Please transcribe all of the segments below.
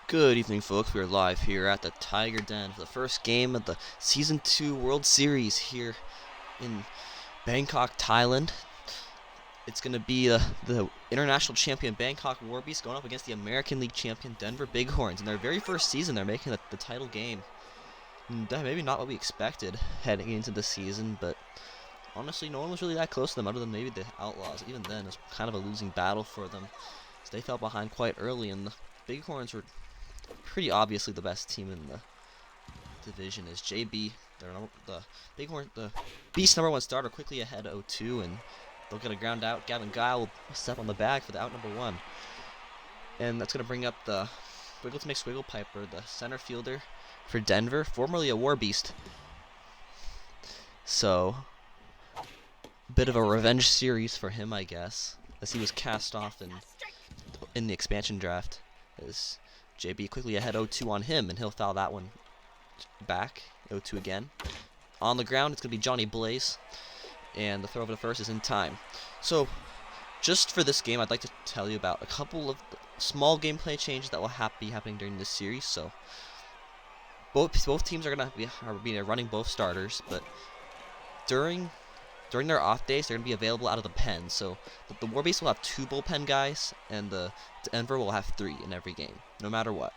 Good evening, folks. We are live here at the Tiger Den for the first game of the Season 2 World Series here in Bangkok, Thailand. It's going to be the international champion Bangkok WABS going up against the American League champion Denver Bighorns. In their very first season, they're making the title game. Maybe not what we expected heading into the season, but honestly, no one was really that close to them other than maybe the Outlaws. Even then, it was kind of a losing battle for them. So they fell behind quite early, and the Bighorns were pretty obviously the best team in the division. Is JB, the Bighorn, the Beast #1 starter, quickly ahead 0-2, and they'll get a ground out. Gavin Guile will step on the bag for the out #1, and that's going to bring up the Wiggle to make Swiggle Piper, the center fielder for Denver, formerly a War Beast. So, a bit of a revenge series for him, I guess, as he was cast off in the expansion draft. As JB quickly ahead 0-2 on him, and he'll foul that one back. 0-2 again. On the ground, it's going to be Johnny Blaze, and the throw over to first is in time. So, just for this game, I'd like to tell you about a couple of small gameplay changes that will be happening during this series. So, both teams are going to be running both starters, but during their off days, they're going to be available out of the pen. So the War Beast will have 2 bullpen guys, and the Denver will have 3 in every game, no matter what.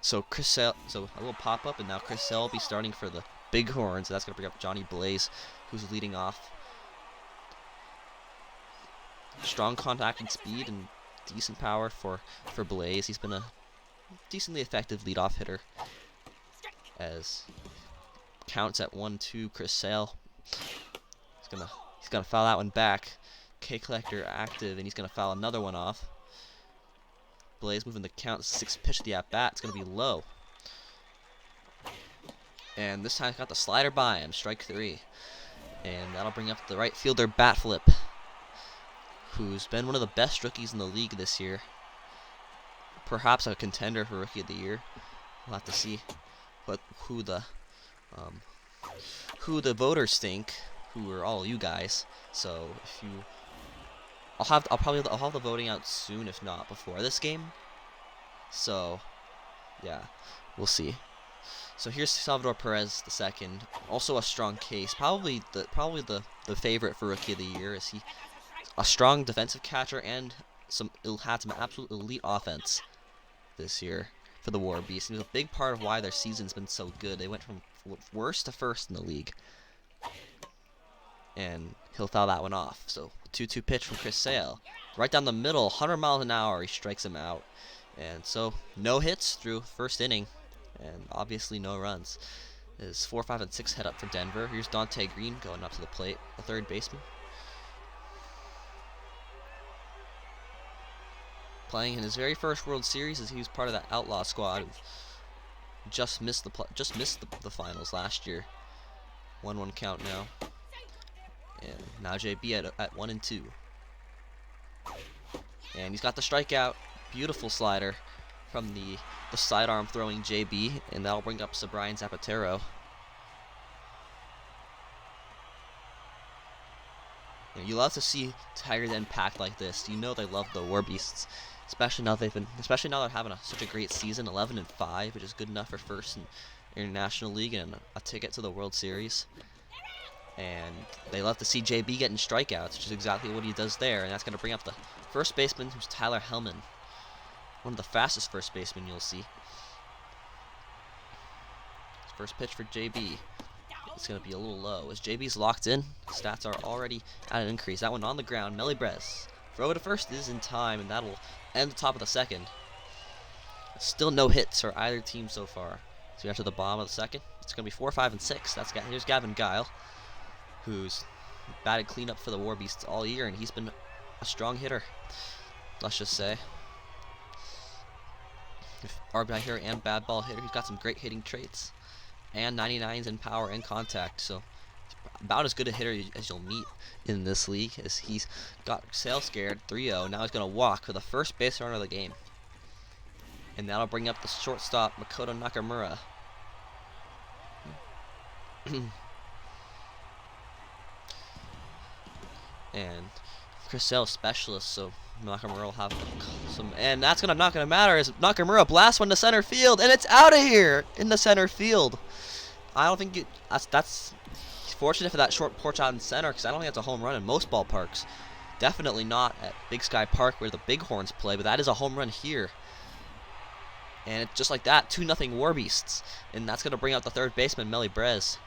So a little pop up, and now Chris Sale will be starting for the Bighorns. So that's going to bring up Johnny Blaze, who's leading off. Strong contact and speed and decent power for Blaze. He's been a decently effective leadoff hitter. As counts at 1-2. Chris Sale. He's gonna foul that one back. K Collector active, and he's gonna foul another one off. Blaze moving the count. 6th pitch of the at bat. It's gonna be low. And this time he's got the slider by him. Strike 3. And that'll bring up the right fielder Bat Flip, who's been one of the best rookies in the league this year. Perhaps a contender for Rookie of the Year. We'll have to see who the voters think, who are all you guys. So if you, I'll have the voting out soon, if not before this game. So yeah, we'll see. So here's Salvador Perez II, also a strong case, probably the favorite for Rookie of the Year. Is he a strong defensive catcher and had some absolute elite offense this year for the War Beast. He was a big part of why their season's been so good. They went from worst to first in the league. And he'll foul that one off. So 2-2 pitch from Chris Sale. Right down the middle, 100 miles an hour, he strikes him out. And so no hits through first inning, and obviously no runs. Is 4, 5, and 6 head up for Denver. Here's Dante Green going up to the plate, the third baseman. Playing in his very first World Series, as he was part of that Outlaw squad who just missed the finals last year. 1-1 count now. And now JB at 1-2. And he's got the strikeout. Beautiful slider from the sidearm throwing JB, and that'll bring up Brian Zapatero. You love to see Tiger Den packed like this. You know they love the War Beasts, especially now they're having such a great season, 11-5, which is good enough for first in International League and a ticket to the World Series. And they love to see JB getting strikeouts, which is exactly what he does there. And that's going to bring up the first baseman, who's Tyler Hellman, one of the fastest first basemen you'll see. First pitch for JB. It's going to be a little low. As JB's locked in, stats are already at an increase. That one on the ground. Melibres. Throw to first is in time, and that'll end the top of the second. Still no hits for either team so far. So after the bottom of the second, it's going to be 4, 5, and 6. Here's Gavin Guile, who's batted cleanup for the War Beasts all year, and he's been a strong hitter, let's just say. RBI hitter and bad ball hitter. He's got some great hitting traits, and 99s in power and contact. So about as good a hitter as you'll meet in this league. As he's got Sale scared 3-0. Now he's going to walk for the first base runner of the game, and that'll bring up the shortstop Makoto Nakamura. And Chris Sale specialist, so Nakamura will have some, and that's not gonna matter as Nakamura blasts one to center field, and it's out of here in the center field. I don't think that's fortunate for that short porch out in center, because I don't think that's a home run in most ballparks. Definitely not at Big Sky Park where the Bighorns play, but that is a home run here. And just like that, 2-0 Warbeasts, and that's gonna bring out the third baseman, Melly Brez.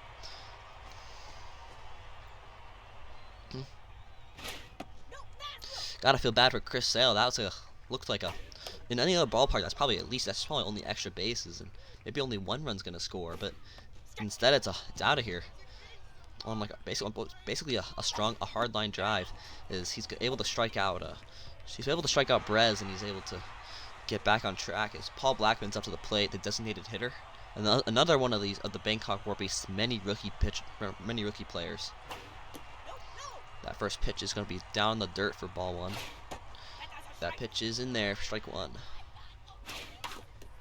Gotta feel bad for Chris Sale. That was looked like in any other ballpark that's probably only extra bases and maybe only one run's gonna score, but instead it's out of here on like basically a hard line drive. He's able to strike out Brez, and he's able to get back on track as Paul Blackman's up to the plate, the designated hitter. Another one of the Bangkok Warbeasts' many rookie players. That first pitch is going to be down the dirt for ball one. That pitch is in there for strike one.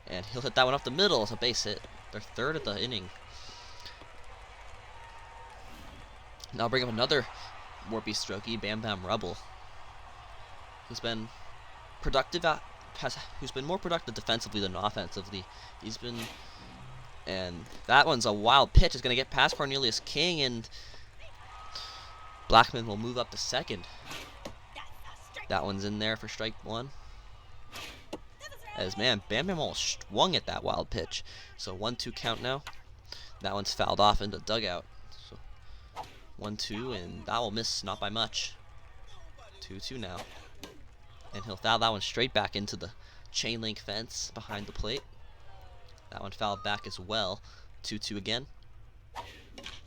And he'll hit that one up the middle as a base hit. They're third at the inning. Now I'll bring up another Warbeast rookie, Bam Bam Rubble, who's been who's been more productive defensively than offensively. And that one's a wild pitch. It's going to get past Cornelius King, and Blackman will move up to second. That one's in there for strike one. Bam Bam almost swung at that wild pitch. So 1-2 count now. That one's fouled off into the dugout. So 1-2, and that will miss, not by much. 2-2 now. And he'll foul that one straight back into the chain link fence behind the plate. That one fouled back as well. 2-2 again.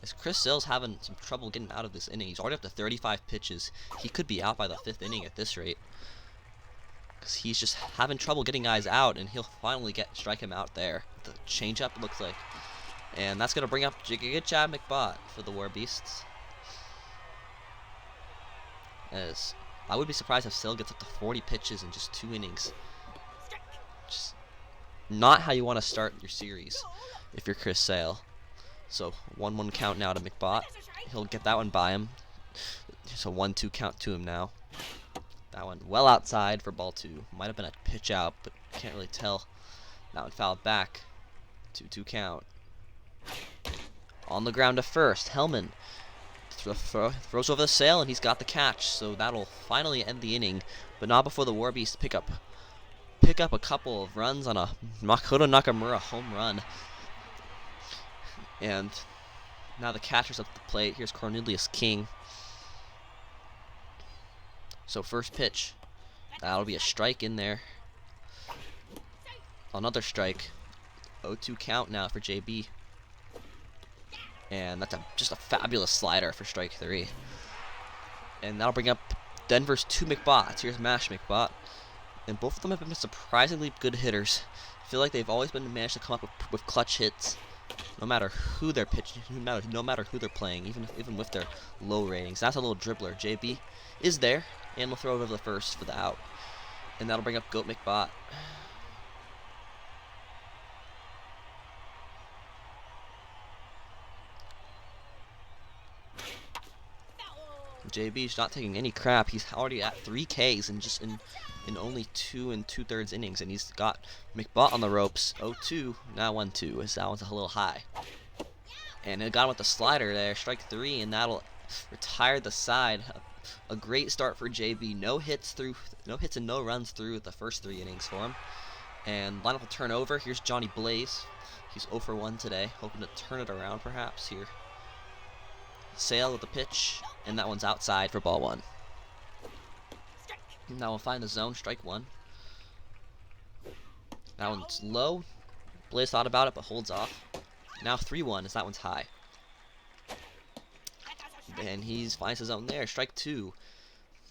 As Chris Sale's having some trouble getting out of this inning. He's already up to 35 pitches. He could be out by the 5th inning at this rate, because he's just having trouble getting guys out, and he'll finally strike him out there. The changeup looks like. And that's going to bring up good Chad McBot for the Warbeasts. As I would be surprised if Sale gets up to 40 pitches in just 2 innings. Just not how you want to start your series if you're Chris Sale. So 1-1 count now to McBot. He'll get that one by him. So 1-2 count to him now. That one well outside for ball 2. Might have been a pitch out, but can't really tell. That one fouled back. 2-2 count. On the ground to first. Hellman throws over the Sale, and he's got the catch. So that'll finally end the inning, but not before the Warbeasts pick up a couple of runs on a Makoto Nakamura home run. And now the catcher's up the plate. Here's Cornelius King. So first pitch. That'll be a strike in there. Another strike. 0-2 count now for JB. And that's just a fabulous slider for strike 3. And that'll bring up Denver's 2 McBots. Here's Mash McBot. And both of them have been surprisingly good hitters. I feel like they've always been managed to come up with clutch hits, no matter who they're pitching, no matter who they're playing, even with their low ratings. That's a little dribbler. JB is there, and we'll throw it over the first for the out. And that'll bring up Goat McBot. JB's not taking any crap. He's already at 3 Ks in only 2 2/3 innings, and he's got McBot on the ropes. 0-2, now 1-2, as that one's a little high. And it got him with the slider there, strike 3, and that'll retire the side. A great start for JB. No hits and no runs through the first 3 innings for him. And lineup will turn over. Here's Johnny Blaze. He's 0 for 1 today, hoping to turn it around perhaps here. Sale with the pitch, and that one's outside for ball 1. Now we'll find the zone, strike 1. That one's low. Blaze thought about it, but holds off. Now 3-1, as that one's high. And he finds his zone there, strike 2.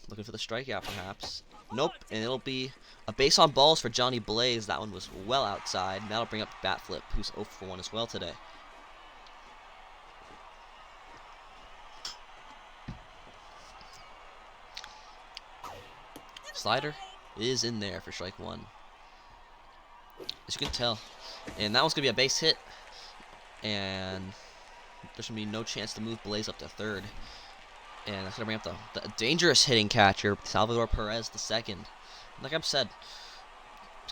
Looking for the strikeout, perhaps. Nope, and it'll be a base on balls for Johnny Blaze. That one was well outside. That'll bring up Bat Flip, who's 0 for 1 as well today. Slider is in there for strike 1, as you can tell. And that one's going to be a base hit. And there's going to be no chance to move Blaze up to third. And that's going to bring up the dangerous hitting catcher, Salvador Perez II. Like I've said,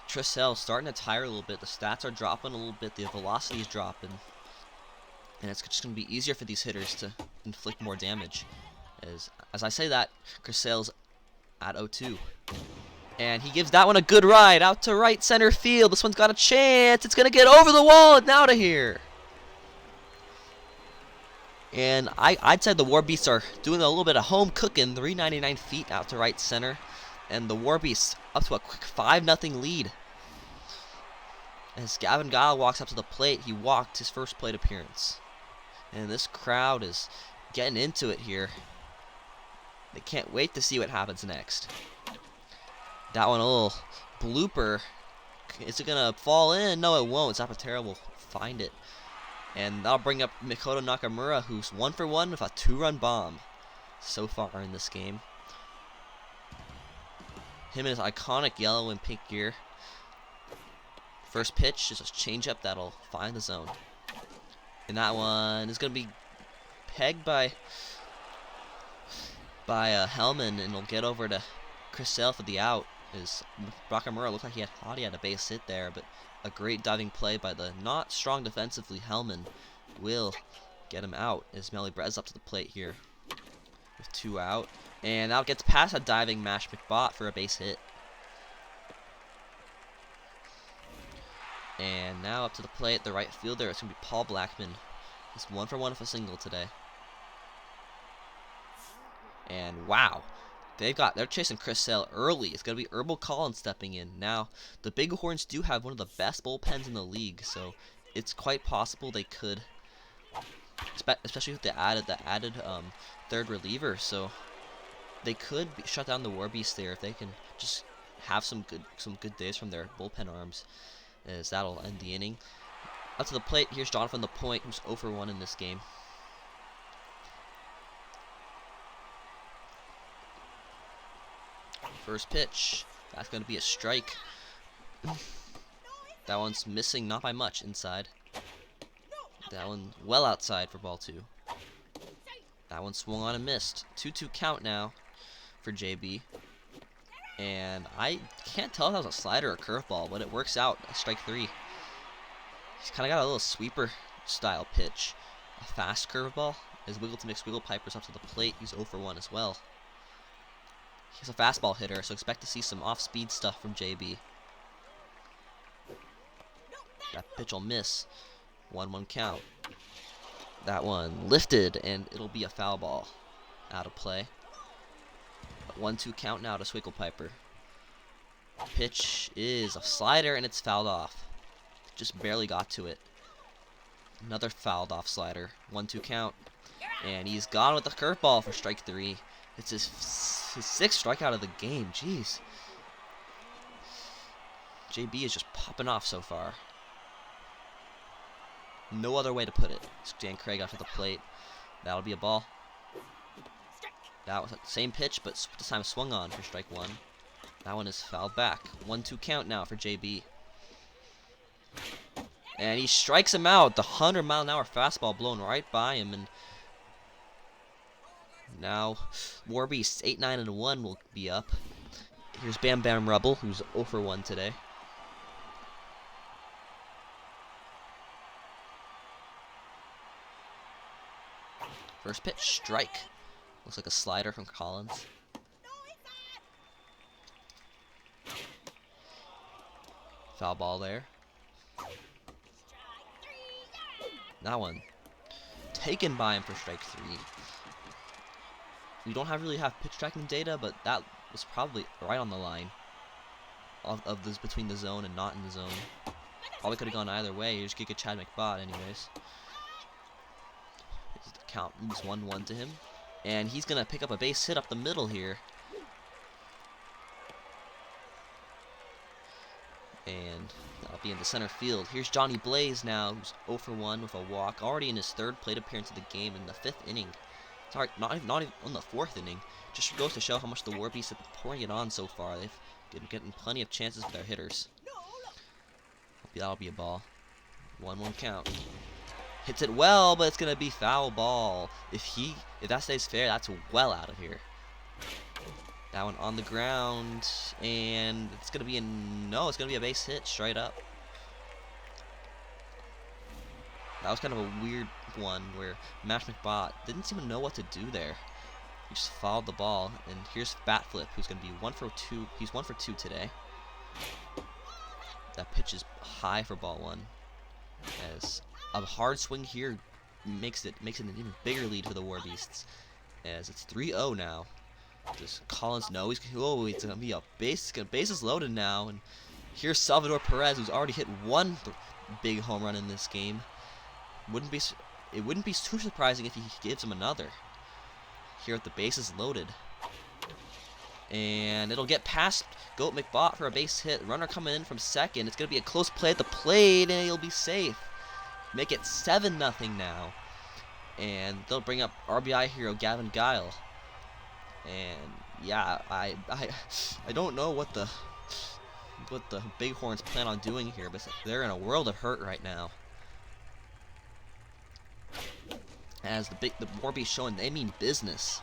Trissell starting to tire a little bit. The stats are dropping a little bit. The velocity is dropping. And it's just going to be easier for these hitters to inflict more damage. As I say that, Trissell's at 0-2. And he gives that one a good ride out to right center field. This one's got a chance. It's going to get over the wall and out of here. And I'd say the War Beasts are doing a little bit of home cooking. 399 feet out to right center. And the War Beasts up to a quick 5-0 lead. As Gavin Guile walks up to the plate, he walked his first plate appearance. And this crowd is getting into it here. They can't wait to see what happens next. That one, a little blooper. Is it going to fall in? No, it won't. Zapatero will find it. And that'll bring up Makoto Nakamura, who's 1 for 1 with a 2-run bomb so far in this game. Him in his iconic yellow and pink gear. First pitch is a changeup that'll find the zone. And that one is going to be pegged by Hellman, and it'll get over to Trissell for the out. Nakamura looked like he thought he had a base hit there, but a great diving play by the not strong defensively Hellman will get him out as Melly Brez up to the plate here with 2 out. And now gets past a diving Mash McBot for a base hit. And now up to the plate, the right fielder, it's going to be Paul Blackman. He's 1 for 1 with a single today. And wow, they're chasing Trissell early. It's going to be Herbal Collins stepping in. Now, the Bighorns do have one of the best bullpens in the league, so it's quite possible they could, especially with the added third reliever, so they could shut down the War Beasts there if they can just have some good days from their bullpen arms, as that'll end the inning. Up to the plate, here's Jonathan LaPointe, who's 0 for 1 in this game. First pitch, that's going to be a strike. That one's missing, not by much, inside. That one well outside for ball 2. That one swung on and missed. 2-2 count now for JB. And I can't tell if that was a slider or a curveball, but it works out. Strike 3. He's kind of got a little sweeper style pitch. A fast curveball. As Wiggleton makes Wiggle Pipers up to the plate, he's 0 for 1 as well. He's a fastball hitter, so expect to see some off-speed stuff from JB. That pitch will miss. 1-1 count. That one lifted, and it'll be a foul ball. Out of play. 1-2 count now to Swiggle Piper. Pitch is a slider, and it's fouled off. Just barely got to it. Another fouled off slider. 1-2 count. And he's gone with the curveball for strike 3. It's his 6th strikeout of the game. Jeez. JB is just popping off so far. No other way to put it. Stan Craig out to the plate. That'll be a ball. That was the same pitch, but this time swung on for strike 1. That one is fouled back. 1-2 count now for JB. And he strikes him out. The 100-mile-an-hour fastball blown right by him. And now War Beasts 8-9-1 will be up. Here's Bam Bam Rubble, who's 0 for 1 today. First pitch, strike. Looks like a slider from Collins. Foul ball there. That one taken by him for strike 3. We don't really have pitch tracking data, but that was probably right on the line of this between the zone and not in the zone. Probably could have gone either way. You just kick a Chad McBot anyways. The count moves 1-1 to him. And he's going to pick up a base hit up the middle here. And that'll be in the center field. Here's Johnny Blaze now, who's 0 for 1 with a walk. Already in his 3rd plate appearance of the game in the 5th inning. Sorry, not even on the 4th inning. Just goes to show how much the War Beasts have been pouring it on so far. They've been getting plenty of chances with their hitters. That'll be a ball. 1-1 count. Hits it well, but it's gonna be foul ball. If that stays fair, that's well out of here. That one on the ground, and it's gonna be it's gonna be a base hit straight up. That was kind of a weird one where Mash McBot didn't seem to know what to do there. He just followed the ball, and here's Bat Flip, who's gonna be 1 for 2. He's 1 for 2 today. That pitch is high for ball 1. As a hard swing here makes it an even bigger lead for the War Beasts. As it's 3-0 now. Does Collins know it's gonna be a bases loaded now, and here's Salvador Perez, who's already hit one big home run in this game. It wouldn't be too surprising if he gives him another. Here with the bases loaded. And it'll get past Goat McBot for a base hit. Runner coming in from second. It's going to be a close play at the plate, and he'll be safe. Make it 7-0 now. And they'll bring up RBI hero Gavin Guile. And yeah, I don't know what the Bighorns plan on doing here, but they're in a world of hurt right now. As the Warbees showing they mean business.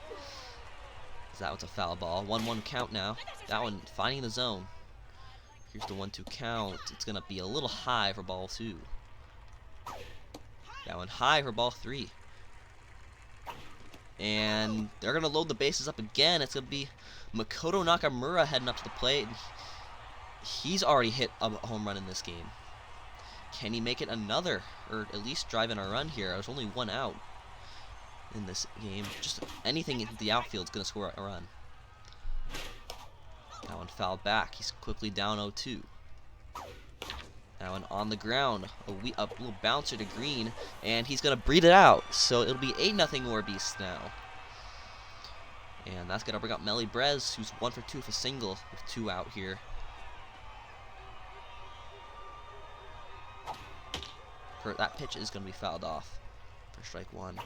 That was a foul ball. 1-1 count now. That one finding the zone. Here's the 1-2 count. It's gonna be a little high for ball 2. That one high for ball 3. And they're gonna load the bases up again. It's gonna be Makoto Nakamura heading up to the plate. He's already hit a home run in this game. Can he make it another, or at least drive in a run here? There's only 1 out in this game. Just anything in the outfield is going to score a run. That one fouled back. He's quickly down 0-2. That one on the ground. A little bouncer to Green, and he's going to breed it out. So it'll be 8-0 War Beasts now. And that's going to bring up Melly Brez, who's 1 for 2 for single with 2 out here. That pitch is going to be fouled off for strike 1.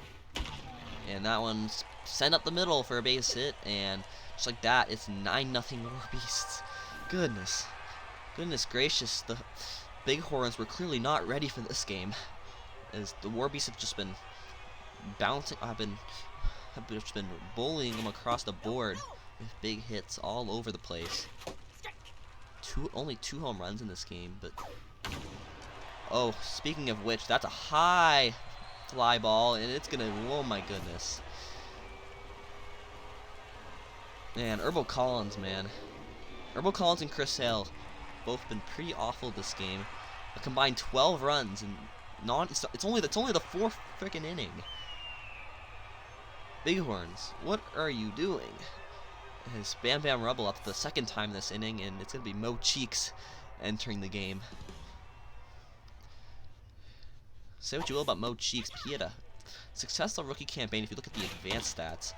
And that one's sent up the middle for a base hit, and just like that, it's 9-0 War Beasts. Goodness gracious, the Bighorns were clearly not ready for this game, as the War Beasts have just been bouncing, have just been bullying them across the board with big hits all over the place. Only 2 home runs in this game, but oh, speaking of which, that's a high fly ball, and it's gonna, oh my goodness. Man, Herbo Collins, man. Herbo Collins and Chris Hale both been pretty awful this game. A combined 12 runs, and it's only the 4th freaking inning. Bighorns, what are you doing? His Bam Bam Rubble up the 2nd time this inning, and it's gonna be Mo Cheeks entering the game. Say what you will about Mo Cheeks, he had a successful rookie campaign. If you look at the advanced stats,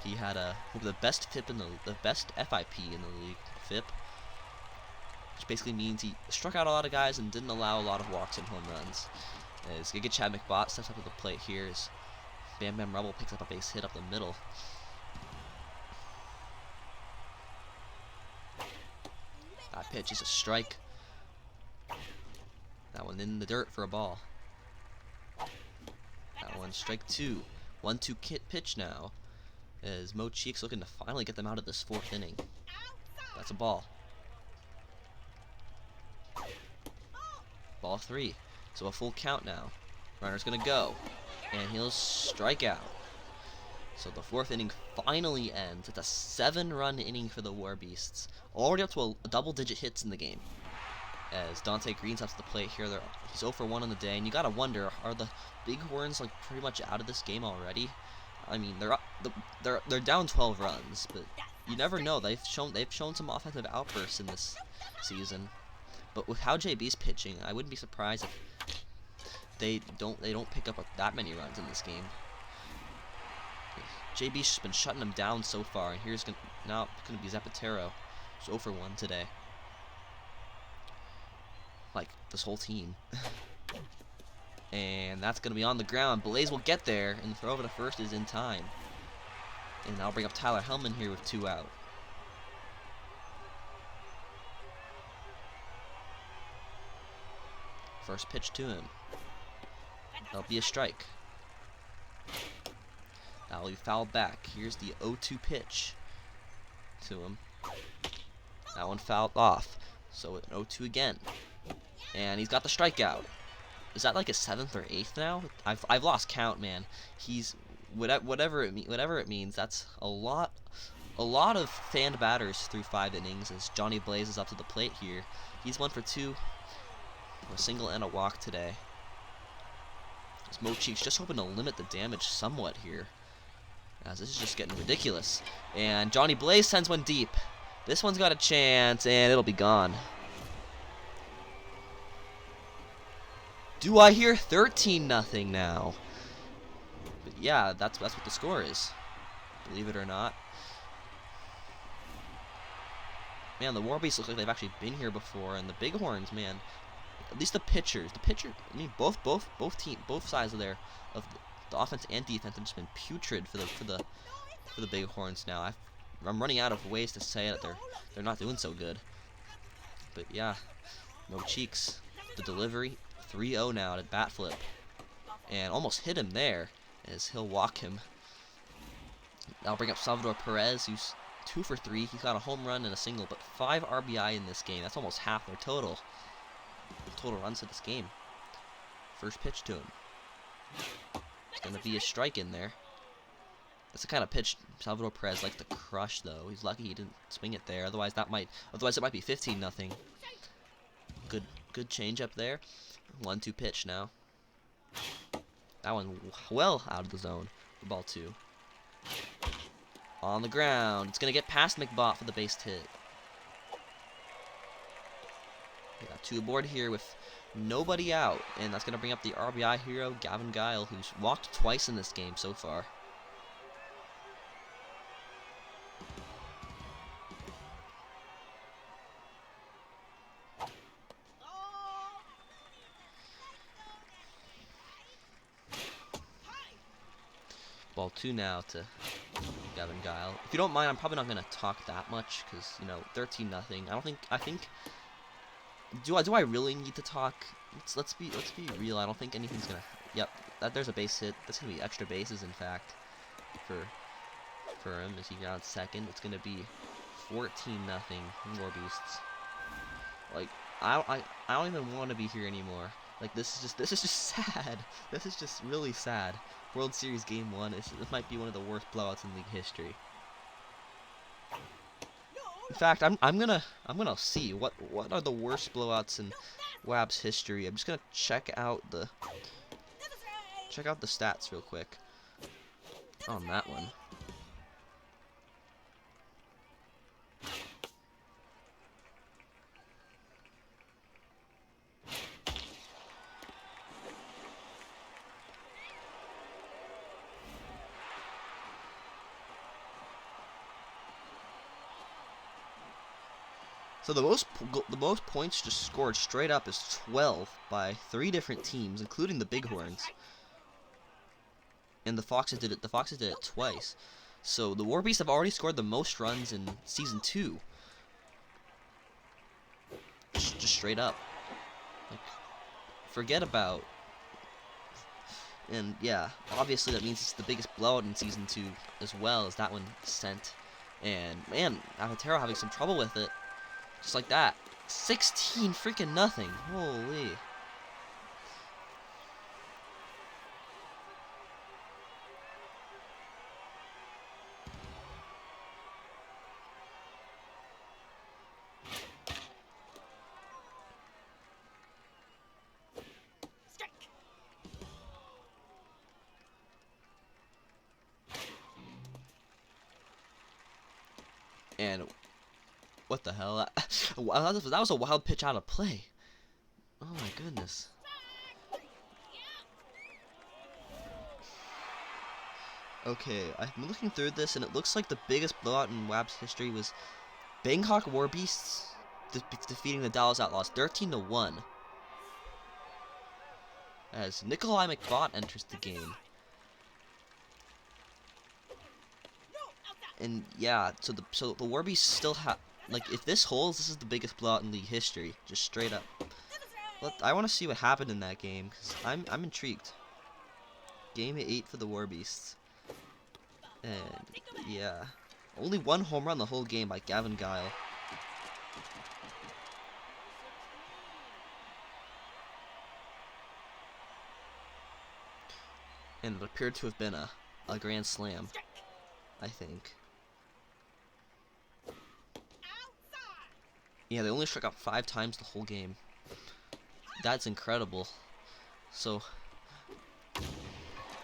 he had the best FIP the best FIP in the league, FIP, which basically means he struck out a lot of guys and didn't allow a lot of walks and home runs. As Giga Chad McBot steps up to the plate here, as Bam Bam Rubble picks up a base hit up the middle. That pitch is a strike. That one in the dirt for a ball. That one strike 2. 1-2 pitch now, as Mo Cheeks looking to finally get them out of this 4th inning. That's a ball. Ball 3. So a full count now. Runner's gonna go, and he'll strike out. So the 4th inning finally ends. It's a 7-run inning for the War Beasts. Already up to a double-digit hits in the game. As Dante Green's up to the plate here, he's 0 for 1 on the day, and you gotta wonder, are the Bighorns like pretty much out of this game already? I mean, they're down 12 runs, but you never know. They've shown some offensive outbursts in this season, but with how JB's pitching, I wouldn't be surprised if they don't pick up that many runs in this game. JB's just been shutting them down so far, and here's now gonna be Zapatero, who's 0 for 1 today. Like this whole team. And that's going to be on the ground. Blaze will get there, and the throw over to first is in time. And I'll bring up Tyler Hellman here with 2 out. First pitch to him. That'll be a strike. That'll be fouled back. Here's the 0-2 pitch to him. That one fouled off. So an 0-2 again. And he's got the strikeout. Is that like a 7th or 8th now? I've lost count, man. He's whatever it means. That's a lot of fanned batters through 5 innings as Johnny Blaze is up to the plate here. He's 1 for 2, a single and a walk today. As Mo Cheeks just hoping to limit the damage somewhat here, as this is just getting ridiculous. And Johnny Blaze sends one deep. This one's got a chance, and it'll be gone. Do I hear 13-0 now? But yeah, that's what the score is. Believe it or not. Man, the WABS look like they've actually been here before, and the Bighorns, man. At least the pitchers. I mean, both sides of the offense and defense have just been putrid for the Bighorns now. I'm running out of ways to say that they're not doing so good. But yeah, Mo Cheeks, the delivery, 3-0 now to bat flip, and almost hit him there as he'll walk him. That'll bring up Salvador Perez, who's 2 for 3. He's got a home run and a single, but 5 RBI in this game. That's almost half their total runs to this game. First pitch to him. It's gonna be a strike in there. That's the kind of pitch Salvador Perez likes to crush, though. He's lucky he didn't swing it there. Otherwise it might be 15-0. Good change up there. 1-2 pitch now. That one well out of the zone. Ball 2. On the ground. It's gonna get past McBot for the base hit. We got 2 aboard here with nobody out, and that's gonna bring up the RBI hero Gavin Guile, who's walked twice in this game so far. Ball 2 now to Gavin Guile. If you don't mind, I'm probably not gonna talk that much because 13-0. I think. Do I really need to talk? Let's be real. I don't think anything's gonna. Yep, there's a base hit. That's gonna be extra bases, in fact, for him as he grounds second. It's gonna be 14-0 more beasts. Like I don't even want to be here anymore. Like this is just sad. This is just really sad. World Series Game 1. This might be one of the worst blowouts in league history. In fact, I'm gonna see what are the worst blowouts in WABS history. I'm just gonna check out the stats real quick on that one. So the most points just scored straight up is 12 by 3 different teams, including the Bighorns. And the Foxes did it. The Foxes did it twice. So the WABS have already scored the most runs in season 2. Just straight up. Like, forget about. And yeah, obviously that means it's the biggest blowout in season 2 as well as that one sent. And man, Avatero having some trouble with it. Just like that. 16 freaking nothing. Holy. Strike. And what the hell? That was a wild pitch out of play. Oh my goodness. Okay, I've been looking through this, and it looks like the biggest blowout in WABS history was Bangkok WABS defeating the Dallas Outlaws 13-1. As Nikolai McBot enters the game. And yeah, so the WABS still have. Like, if this holds, this is the biggest blowout in league history, just straight up. I want to see what happened in that game, because I'm intrigued. Game 8 for the Warbeasts. And yeah, only one home run the whole game by Gavin Guile. And it appeared to have been a grand slam, I think. Yeah, they only struck out 5 times the whole game. That's incredible. So,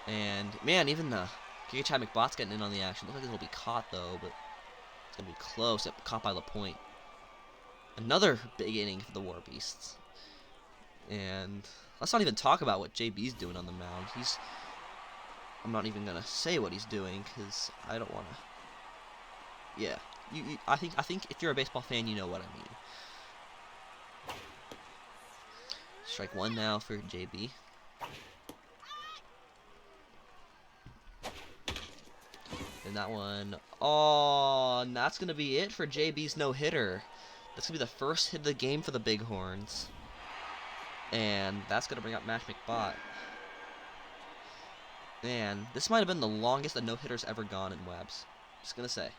and man, even Chad McBot's getting in on the action. Looks like it'll be caught though, but it's gonna be close. Caught by LaPointe. Another big inning for the Warbeasts. And let's not even talk about what JB's doing on the mound. I'm not even gonna say what he's doing because I don't wanna. Yeah, I think if you're a baseball fan, you know what I mean. Strike 1 now for JB. And that one, oh, and that's gonna be it for JB's no-hitter. That's gonna be the first hit of the game for the Bighorns. And that's gonna bring up Mash McBot. Man, this might have been the longest a no-hitter's ever gone in WABS. Just gonna say.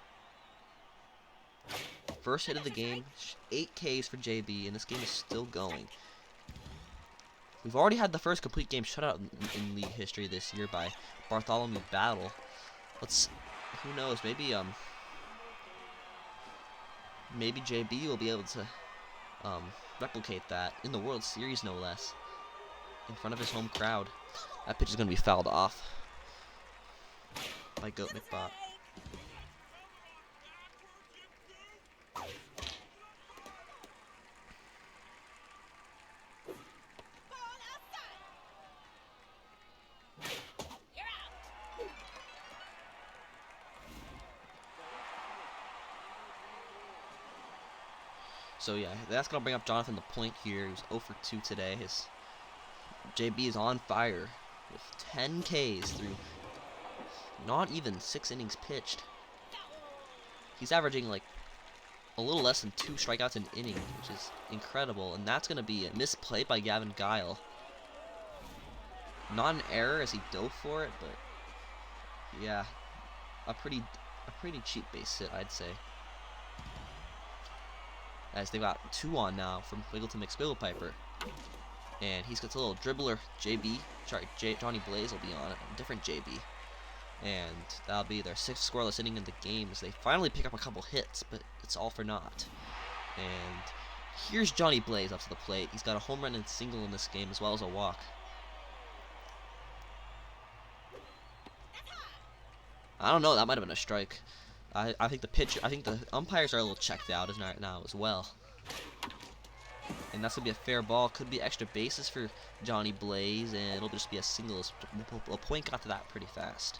First hit of the game, 8 Ks for JB, and this game is still going. We've already had the first complete game shutout in league history this year by Bartholomew Battle. Who knows, maybe JB will be able to replicate that in the World Series, no less, in front of his home crowd. That pitch is going to be fouled off by Goat McBot. So yeah, that's going to bring up Jonathan LaPointe here. He's 0 for 2 today. JB is on fire with 10 Ks through not even 6 innings pitched. He's averaging like a little less than 2 strikeouts an inning, which is incredible. And that's going to be a misplay by Gavin Guile. Not an error as he dove for it, but yeah, a pretty cheap base hit, I'd say. As they've got 2 on now from Wiggleton McSquigglepiper. And he's got a little dribbler, Johnny Blaze will be on it, a different JB. And that'll be their 6th scoreless inning in the game as they finally pick up a couple hits, but it's all for naught. And here's Johnny Blaze up to the plate. He's got a home run and single in this game as well as a walk. I don't know, that might have been a strike. I think the umpires are a little checked out right now as well. And that's going to be a fair ball. Could be extra bases for Johnny Blaze, and it'll just be a single. A point got to that pretty fast.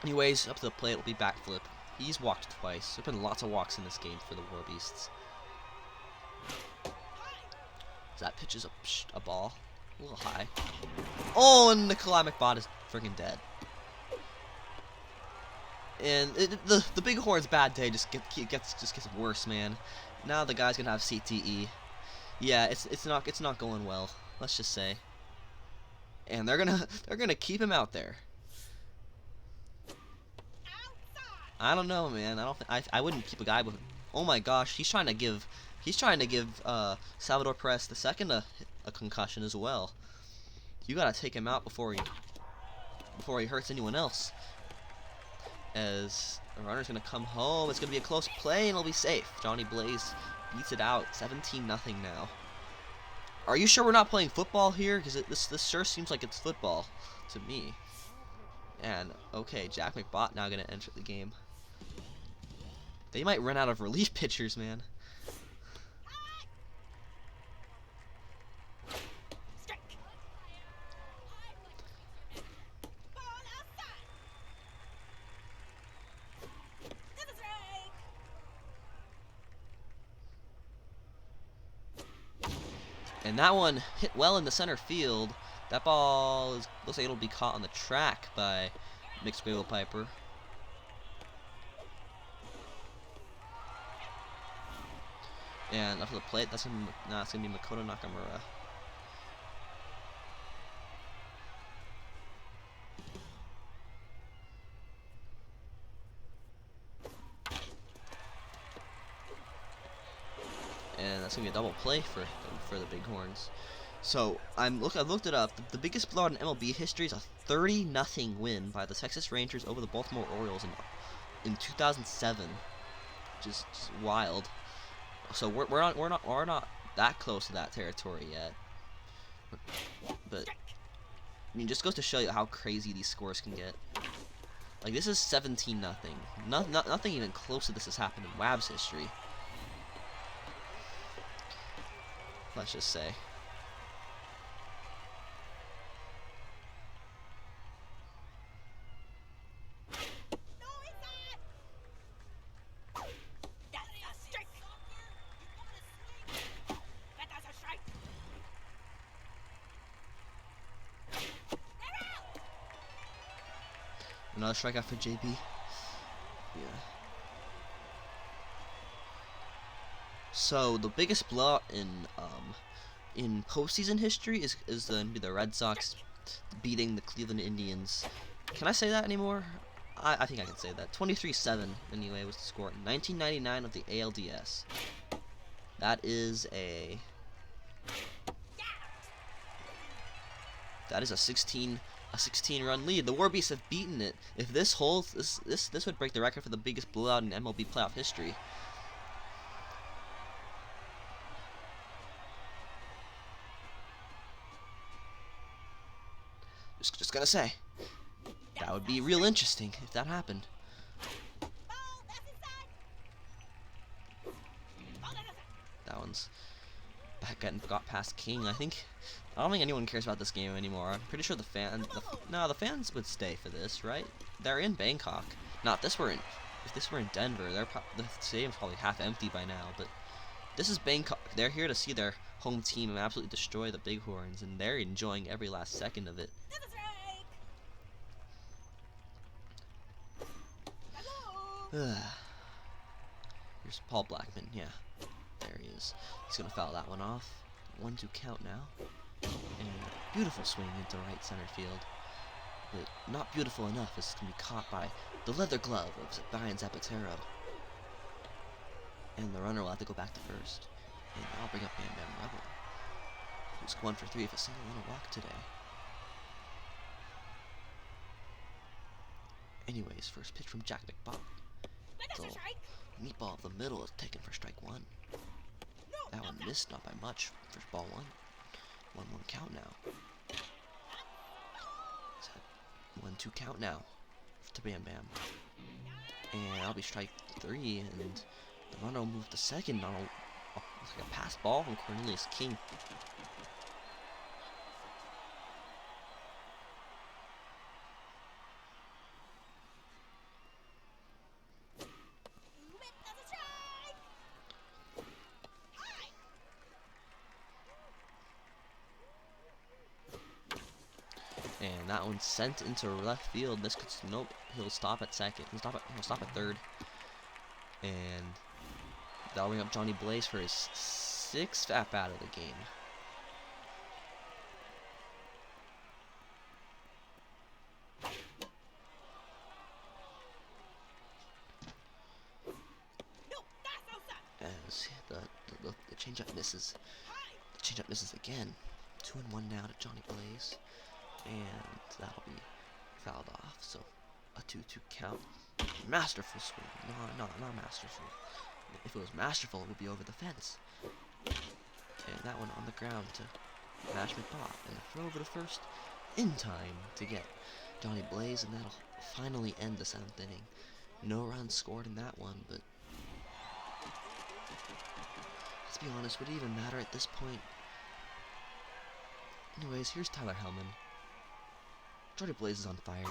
Anyways, up to the plate will be backflip. He's walked twice. There's been lots of walks in this game for the Warbeasts. That pitch is a ball. A little high. Oh, and Nikolai McBot is freaking dead. And the Bighorns' bad day just gets worse, man. Now the guy's gonna have CTE. Yeah, it's not going well. Let's just say. And they're gonna keep him out there. I don't know, man. I wouldn't keep a guy with. Oh my gosh, he's trying to give Salvador Perez II a concussion as well. You gotta take him out before he hurts anyone else. As the runner's gonna come home, it's gonna be a close play and it'll be safe. Johnny Blaze beats it out, 17-0 now. Are you sure we're not playing football here? Because this sure seems like it's football to me. And okay, Jack McBot now gonna enter the game. They might run out of relief pitchers, man. And that one hit well in the center field. That ball looks like it'll be caught on the track by McSquigglepiper. And up to the plate, that's gonna be Makoto Nakamura. And that's gonna be a double play for the Bighorns. So I've looked it up. The biggest blowout in MLB history is a 30-0 win by the Texas Rangers over the Baltimore Orioles in 2007, which is just wild. So we're not that close to that territory yet. But I mean, just goes to show you how crazy these scores can get. Like, this is 17-0. Nothing even close to this has happened in WABS history. Let's just say. Another strikeout for JB. Yeah. So the biggest blowout in postseason history is the Red Sox beating the Cleveland Indians. Can I say that anymore? I think I can say that. 23-7 anyway was the score in 1999 of the ALDS. That is a 16-run lead. The Warbeasts have beaten it. If this holds, this would break the record for the biggest blowout in MLB playoff history. Just gonna say, that would be real interesting if that happened. That one's got past King. I don't think anyone cares about this game anymore. I'm pretty sure the fans would stay for this, right? They're in Bangkok. If this were in Denver, the stadium's probably half empty by now. But this is Bangkok. They're here to see their home team absolutely destroy the Bighorns, and they're enjoying every last second of it. Here's Paul Blackman. Yeah, there he is. He's gonna foul that one off. 1-2 count now. And a beautiful swing into right center field. But not beautiful enough as it's going to be caught by the leather glove of Brian Zapatero. And the runner will have to go back to first. And I'll bring up Bam Bam Rebel, who's 1 for 3 with a single and a walk today. Anyways, first pitch from Jack McBob. So, meatball of the middle is taken for strike 1. That one missed, not by much. First ball 1. 1-1 count now. 1-2 count now to Bam Bam. And I'll be strike 3, and the runner will move to second on like a pass ball from Cornelius King. And that one's sent into left field. This could he'll stop at second. He'll stop at third. And that'll bring up Johnny Blaze for his 6th at-bat of the game. As the changeup misses. The changeup misses again. 2-1 now to Johnny Blaze. And that'll be fouled off. So a 2-2 count. Masterful swing. No, not masterful. If it was masterful, it would be over the fence. And that one on the ground to Nash McBob. And a throw over to first in time to get Johnny Blaze. And that'll finally end the 7th inning. No runs scored in that one, but let's be honest, would it even matter at this point? Anyways, here's Tyler Hellman. Johnny Blaze is on fire.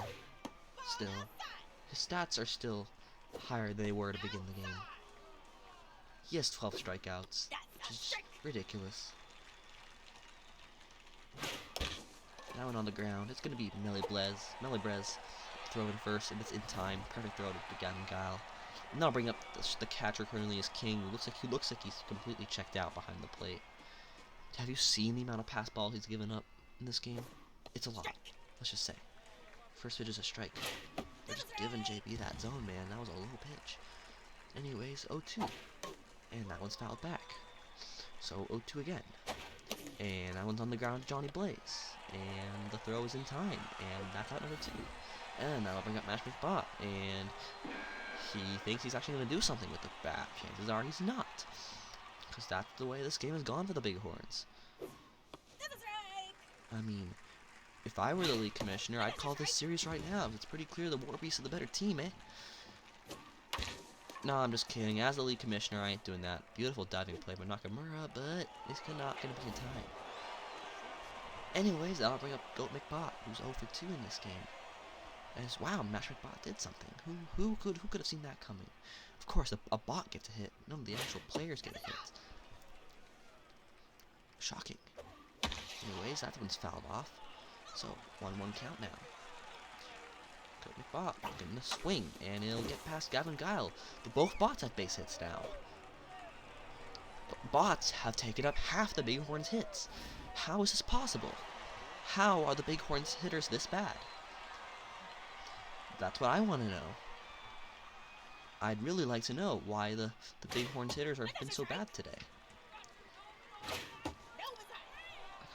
Still. His stats are still higher than they were to begin the game. He has 12 strikeouts, which is ridiculous. That one on the ground. It's going to be Melly Brez. Throw to first, and it's in time. Perfect throw to Gavin Guile. Now I'll bring up the catcher Cornelius King, who looks like he's completely checked out behind the plate. Have you seen the amount of pass balls he's given up in this game? It's a lot. Let's just say. First pitch is a strike. They're just giving JB that zone, man. That was a low pitch. Anyways, 0-2. And that one's fouled back. So 0-2 again. And that one's on the ground to Johnny Blaze. And the throw is in time. And that's out number 2. And that'll bring up Mash McBot. And he thinks he's actually going to do something with the bat. Chances are he's not. Because that's the way this game has gone for the Bighorns. I mean, if I were the league commissioner, I'd call this series right now. It's pretty clear the WABS are the better team, eh? No, I'm just kidding. As the league commissioner, I ain't doing that. Beautiful diving play by Nakamura, but it's not going to be in time. Anyways, that'll bring up Goat McBot, who's 0 for 2 in this game. As wow, Mash McBot did something. Who could have seen that coming? Of course, a bot gets a hit. None of the actual players get a hit. Shocking. Anyways, that one's fouled off. So 1-1 count now. Goat McBot getting a swing, and it'll get past Gavin Guile. But both bots have base hits now. Bots have taken up half the Bighorns' hits. How is this possible? How are the Bighorns' hitters this bad? That's what I want to know. I'd really like to know why the Bighorns' hitters have been so bad today.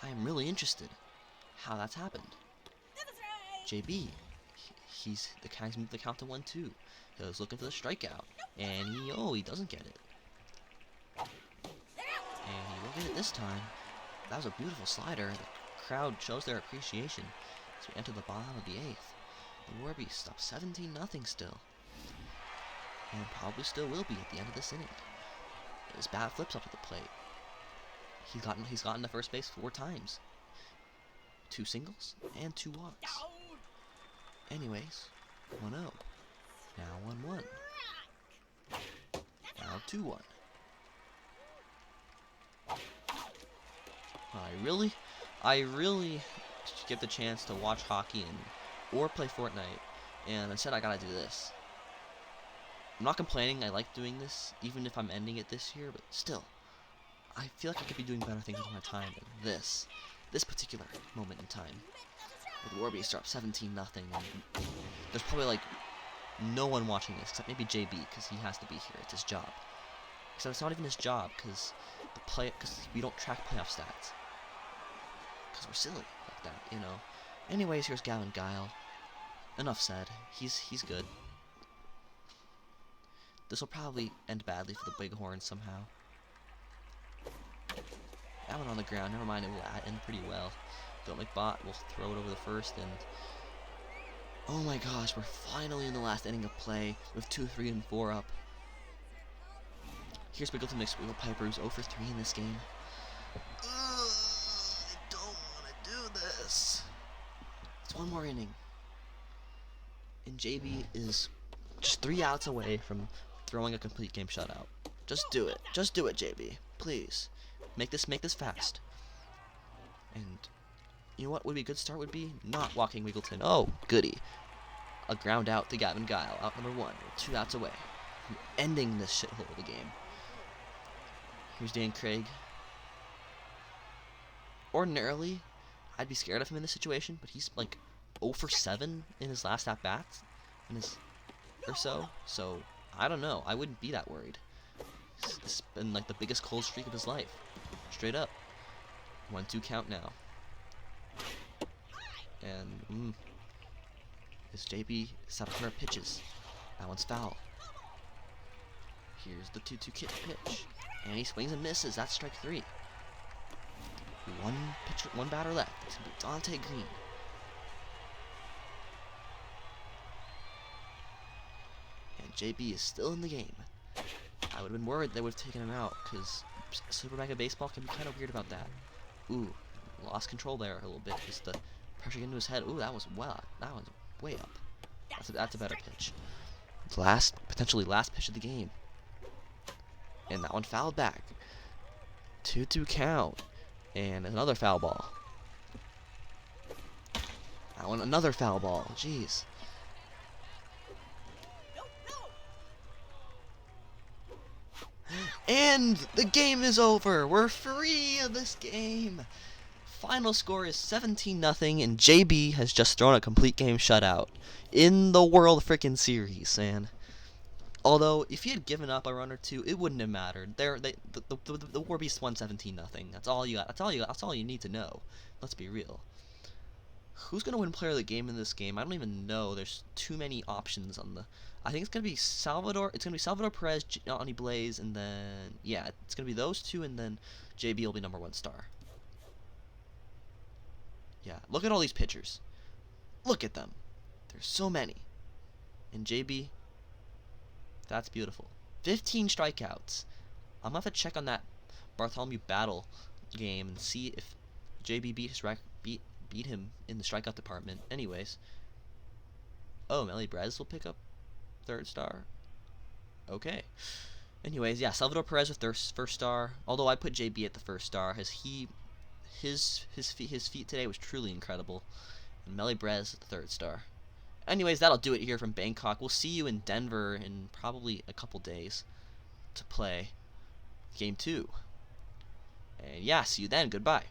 I am really interested how that's happened. JB, the guy's moved the count to 1-2. He was looking for the strikeout, and he doesn't get it. And he will get it this time. That was a beautiful slider. The crowd shows their appreciation as we enter the bottom of the 8th. The Warby stops 17-0 still. And probably still will be at the end of this inning. His bat flips up to the plate. He's gotten to first base 4 times. 2 singles and 2 walks. Anyways, 1-0. Now 1-1. Now 2-1. I really get the chance to watch hockey or play Fortnite, and instead I gotta do this. I'm not complaining, I like doing this, even if I'm ending it this year, but still, I feel like I could be doing better things with my time than this particular moment in time. With Warby start 17-0, and there's probably like no one watching this except maybe JB, because he has to be here. It's his job. Except it's not even his job, because we don't track playoff stats. Because we're silly like that, you know. Anyways, here's Gavin Guile. Enough said. He's good. This will probably end badly for the Bighorns somehow. That one on the ground. Never mind, it will end pretty well. Goat McBot will throw it over the first, and oh my gosh, we're finally in the last inning of play with 2, 3, and 4 up. Here's Biggleton McSwiggle Piper, who's 0 for 3 in this game. I don't want to do this. It's one more inning. And JB is just 3 outs away from throwing a complete game shutout. Just do it. Just do it, JB. Please. Make this fast. And you know what would be a good start would be? Not walking Wiggleton. Oh, goody. A ground out to Gavin Guile. Out number 1. We're 2 outs away from ending this shithole of the game. Here's Dan Craig. Ordinarily, I'd be scared of him in this situation, but he's like 0 for 7 in his last at-bat. So, I don't know. I wouldn't be that worried. It's been like the biggest cold streak of his life. Straight up. 1-2 count now. And, this JB is at 100 pitches. That one's foul. Here's the 2-2 pitch. And he swings and misses. That's strike 3. One batter left. It's going to be Dante Green. And JB is still in the game. I would have been worried they would have taken him out, because Super Mega Baseball can be kind of weird about that. Ooh, lost control there a little bit. Just the pressure into his head. Ooh, that was way up. That's a better pitch. Potentially last pitch of the game. And that one fouled back. 2-2 count. And another foul ball. That one, another foul ball. Jeez. And the game is over. We're free of this game. Final score is 17-0, and JB has just thrown a complete game shutout in the World Frickin' Series, man. Although, if he had given up a run or two, it wouldn't have mattered. The War Beast won 17-0. That's all you got. That's all you need to know. Let's be real. Who's gonna win Player of the Game in this game? I don't even know. There's too many options on the. I think it's gonna be Salvador. It's gonna be Salvador Perez, Johnny Blaze, and then yeah, it's gonna be those two, and then JB will be #1 star. Yeah, look at all these pitchers. Look at them. There's so many. And JB, that's beautiful. 15 strikeouts. I'm gonna have to check on that Bartholomew Battle game and see if JB beat him in the strikeout department. Anyways. Oh, Melly Brez will pick up 3rd star. Okay. Anyways, yeah, Salvador Perez with 1st star. Although I put JB at the 1st star, as his feat today was truly incredible. And Melly Brez at the 3rd star. Anyways, that'll do it here from Bangkok. We'll see you in Denver in probably a couple days to play Game 2. And yeah, see you then. Goodbye.